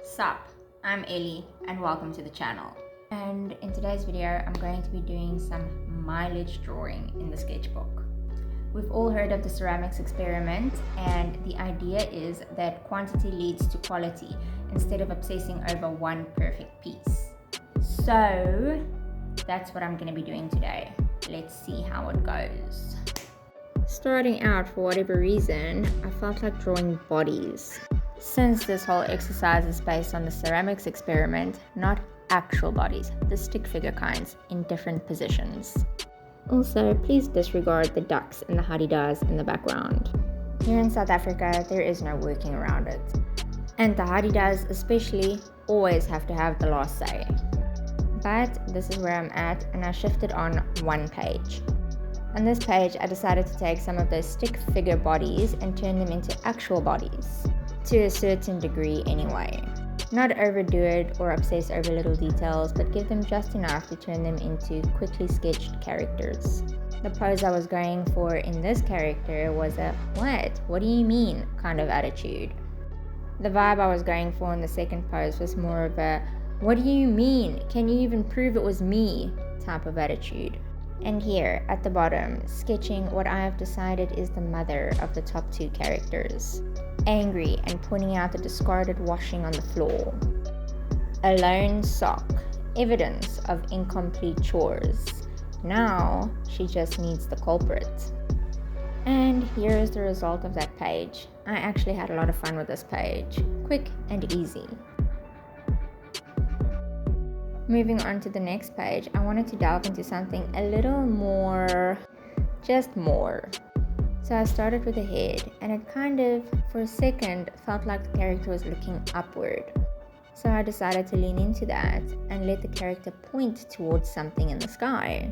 Sup, I'm Ellie and welcome to the channel. And in today's video, I'm going to be doing some mileage drawing in the sketchbook. We've all heard of the ceramics experiment, and the idea is that quantity leads to quality instead of obsessing over one perfect piece. So that's what I'm going to be doing today. Let's see how it goes. Starting out, for whatever reason, I felt like drawing bodies. Since this whole exercise is based on the ceramics experiment, not actual bodies, the stick figure kinds in different positions. Also, please disregard the ducks and the hadi-das in the background. Here in South Africa, there is no working around it. And the hadi-das especially always have to have the last say. But this is where I'm at, and I shifted on one page. On this page, I decided to take some of those stick figure bodies and turn them into actual bodies. To a certain degree anyway. Not overdo it or obsess over little details, but give them just enough to turn them into quickly sketched characters. The pose I was going for in this character was a what do you mean kind of attitude. The vibe I was going for in the second pose was more of a what do you mean, can you even prove it was me type of attitude. And here at the bottom, sketching what I have decided is the mother of the top two characters. Angry and pointing out the discarded washing on the floor. A lone sock, evidence of incomplete chores. Now she just needs the culprit. And here is the result of that page. I actually had a lot of fun with this page. Quick and easy. Moving on to the next page, I wanted to delve into something a little more, just more. So I started with the head, and it kind of, for a second, felt like the character was looking upward. So I decided to lean into that and let the character point towards something in the sky.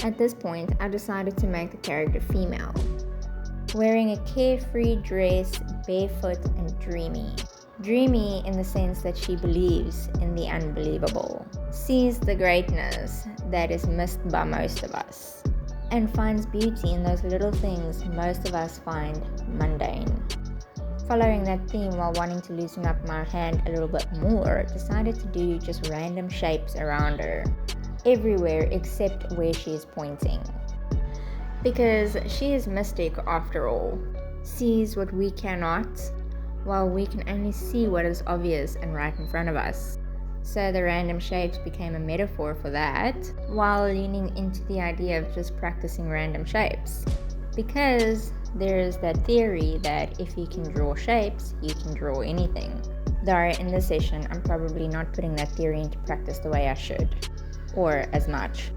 At this point, I decided to make the character female, wearing a carefree dress, barefoot and dreamy. Dreamy in the sense that she believes in the unbelievable, sees the greatness that is missed by most of us, and finds beauty in those little things most of us find mundane. Following that theme while wanting to loosen up my hand a little bit more, decided to do just random shapes around her, everywhere except where she is pointing. Because she is mystic after all, sees what we cannot, while we can only see what is obvious and right in front of us. So the random shapes became a metaphor for that, while leaning into the idea of just practicing random shapes. Because there is that theory that if you can draw shapes, you can draw anything. Though in this session, I'm probably not putting that theory into practice the way I should, or as much.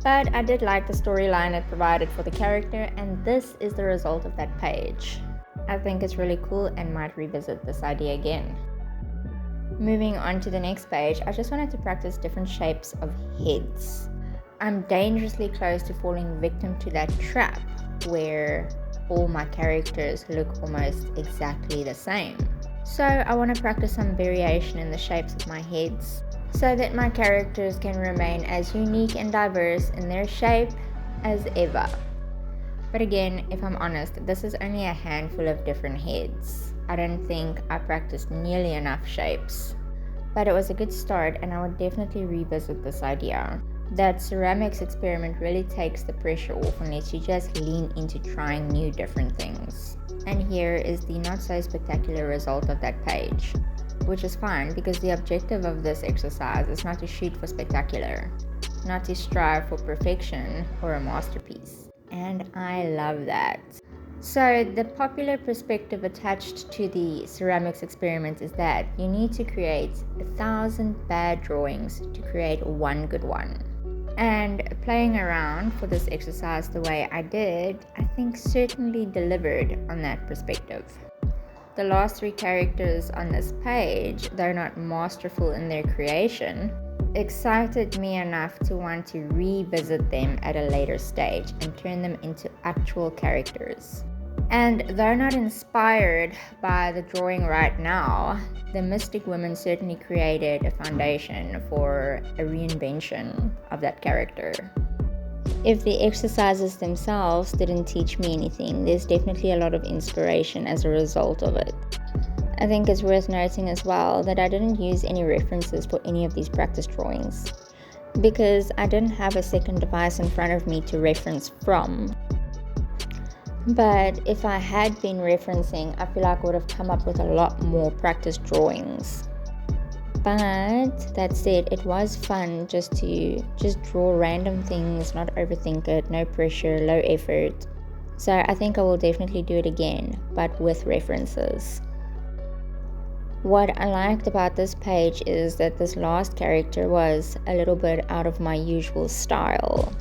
But I did like the storyline it provided for the character, and this is the result of that page. I think it's really cool and might revisit this idea again. Moving on to the next page, I just wanted to practice different shapes of heads. I'm dangerously close to falling victim to that trap where all my characters look almost exactly the same. So I want to practice some variation in the shapes of my heads so that my characters can remain as unique and diverse in their shape as ever. But again, if I'm honest, this is only a handful of different heads. I don't think I practiced nearly enough shapes. But it was a good start, and I would definitely revisit this idea. That ceramics experiment really takes the pressure off and lets you just lean into trying new different things. And here is the not so spectacular result of that page. Which is fine, because the objective of this exercise is not to shoot for spectacular, not to strive for perfection or a masterpiece. And I love that. So the popular perspective attached to the ceramics experiment is that you need to create 1,000 bad drawings to create one good one. And playing around for this exercise the way I did, I think certainly delivered on that perspective. The last three characters on this page, though not masterful in their creation, excited me enough to want to revisit them at a later stage and turn them into actual characters. And though not inspired by the drawing right now, the Mystic Women certainly created a foundation for a reinvention of that character. If the exercises themselves didn't teach me anything, there's definitely a lot of inspiration as a result of it. I think it's worth noting as well that I didn't use any references for any of these practice drawings because I didn't have a second device in front of me to reference from. But if I had been referencing, I feel like I would have come up with a lot more practice drawings. But that said, it was fun just to draw random things, not overthink it, no pressure, low effort. So I think I will definitely do it again, but with references. What I liked about this page is that this last character was a little bit out of my usual style.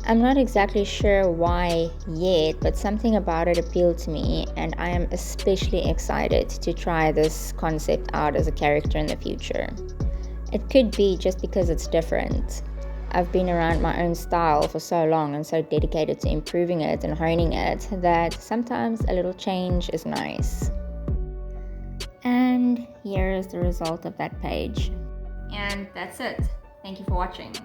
I'm not exactly sure why yet, but something about it appealed to me, and I am especially excited to try this concept out as a character in the future. It could be just because it's different. I've been around my own style for so long and so dedicated to improving it and honing it that sometimes a little change is nice. And here is the result of that page. And that's it. Thank you for watching.